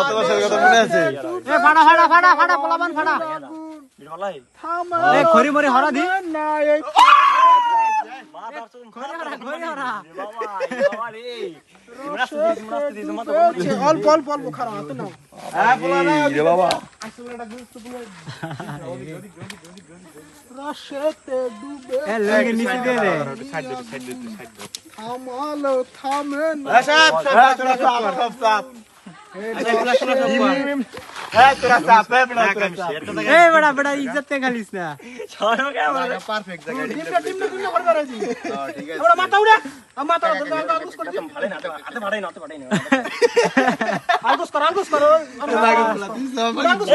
কত বছর কথা মনে আছে এ ফাড়া ফাড়া ফাড়া ফাড়া পোলাবান ফাড়া এ খরি মরি হরা দি না এই অল্প অল্প অল্প খারাপ হাতে নাও হ্যাঁ পোলা না রে বাবা রসেতে ডুবে এ লগে নিচে দে রে সাইড দে থামালো থামে না সব সব তোরা সাপ এ বড়া বড়া ইজ্জত তে গালিস না ছাড়ো কে আমরা পারফেক্ট জায়গা টিম না করে করেছি হ্যাঁ ঠিক আছে বড়া মাথা উড়া মাথা আলগুস করে দিম ভাড়াই না হাতে ভাড়াই না আলগুস করো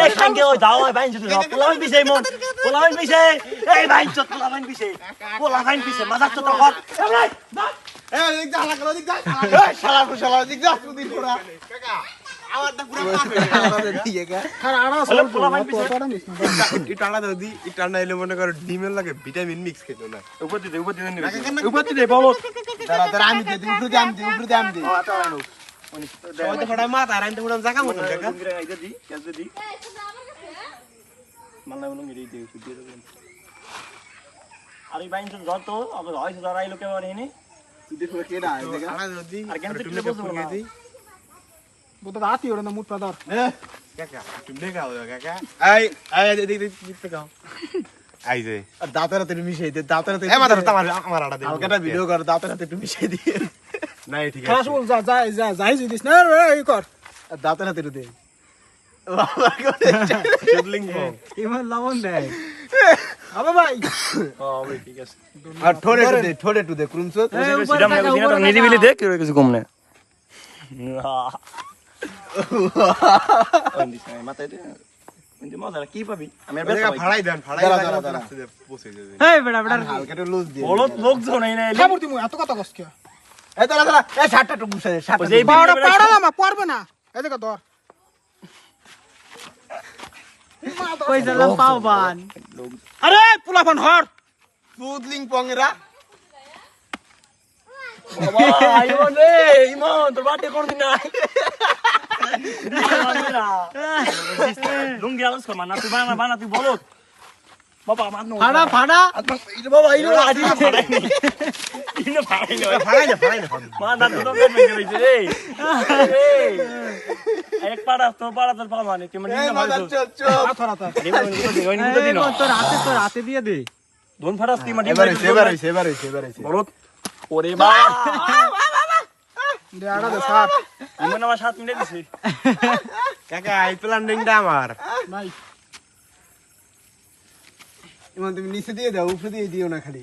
এই সঙ্গে ওই দাও ভাই যদি পোলাবান বিছে মন পোলাবান বিছে এই ভাই চত পোলাবান বিছে মাজার চত কর এই দেখ যা লাগলো দেখ যা এই শালা দেখ যা তুই পোড়া কাকা আওয়াজটা পুরো পারফেক্ট দিয়ে গা খারা আড়া সব পোলাবান বিছে ইটানা দাদি ইটানা এলে মনে করে ডিমের লাগে ভিটামিন মিক্স খেতো না উপর দিতে বলো দাঁড়া আমি দে উপরে দি ও আটা আনো ওই তো ফড়া মাথা আর আইতে মুড়াম জায়গা মতো কাকা আইতে দি কেসে দি মাল্লা বলো মিরে দি সুদি দেন আরে বাইন তো যত আবার হয়তো দাঁড়াই লোকে মানে নি তুই দেখো কেডা আই দেখা আনা যদি আর কেন তুই বসবো না বুতো রাতি ওরে না মুট পাদার কাকা তুমি দেখাও কাকা আই দেখতে গাও আই যে আর দাঁতেরাতে মিশাই দে দাঁতেরাতে এ মাথা আমার আড়া দে কাটা ভিডিও কর দাঁতেরাতে একটু মিশাই দি নাই ঠিক আছে খাস বল যা যাই দিস না এই কর আর দাঁতেরাতে দে বাবা করে শুডলিং বল ইমান লাবন দে আবা ভাই ও ভাই ঠিক আছে আর ঠোড়ে টু দে ক্রুমসত সিরাম লাগো সিনা তো নিরিবিলি দে কেউ কিছু কম না ওন্দিস নাই মাথায় দে কিন্তু মজা কি পাবি আমি বেটা ভাড়াই দেন দাঁড়া পৌঁছে যাবে এই বেটা হালকা একটু লুজ দিয়ে বলত লোক জন নাই না খাবুর তুমি এত কথা কষ্ট এই দাঁড়া এই শার্টটা একটু গুছা দে শার্টটা পাড়া না পারবে না এই দেখো ধর কই জালাম পাওবান আরে পুলাপান হর সুদলিং পংরা বাবা আইও রে ইমন তোর বাটে কোন দিন নাই লুঙ্গি আলস কর না তুই বানা তুই বলো বাবা আমার নো ফাড়া ইরে বাবা ইরে আদি ফাড়াই নি ইনো ফাড়াই না মা না তো কেন গেইছে রে এক পাড়া তোর পা মানে তুই মানে না ভালো চুপ থরা তোর হাতে দিয়ে দে দোন ফাড়াস তুই মানে এবারে বলো ওরে বাবা দে আড়া দে সাত ইমন আমার 7 মিনিট দিছে কাকা আই প্ল্যানিংটা আমার নাই ইমন তুমি নিচে দিয়ে দাও উপরে দিয়ে দিও না খালি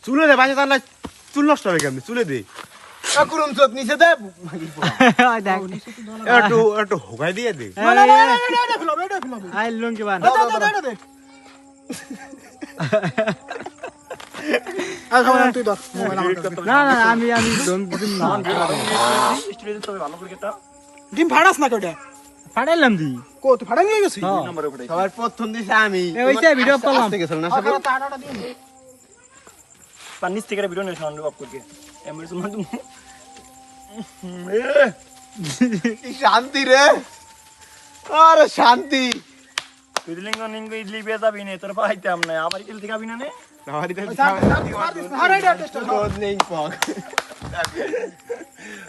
চুলে দে বাজে তাহলে চুল নষ্ট হবে কেমনে চুলে দে কাকুরুম চত নিচে দে ওই দেখ একটু হোগাই দিয়ে দে এটা ফেলো আই লঙ্কি বান দে আর খাবার তুই ধর না আমি দিম না স্টুডিওতে তবে ভালো করে কেটা ডিম ফাড়াস না কইটা ফাড়াইলাম দি কো তুই ফাড়াই নিয়ে গেছিস নম্বরে ফাড়াই সবার প্রথম দিছে আমি ওইটা ভিডিও করলাম ঠিক আছে না সব টাটাটা দিন পানিস থেকে ভিডিও নিয়ে সাউন্ড অফ করকে এমএস মান কি শান্তি রে আরে শান্তি তুই লিঙ্গ ইডলি বেজাবি নে তোর পাইতাম না আবার ইডলি খাবি না নে हमारी तो हमारे टेस्ट रोज नहीं पाक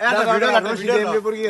ऐसा वीडियो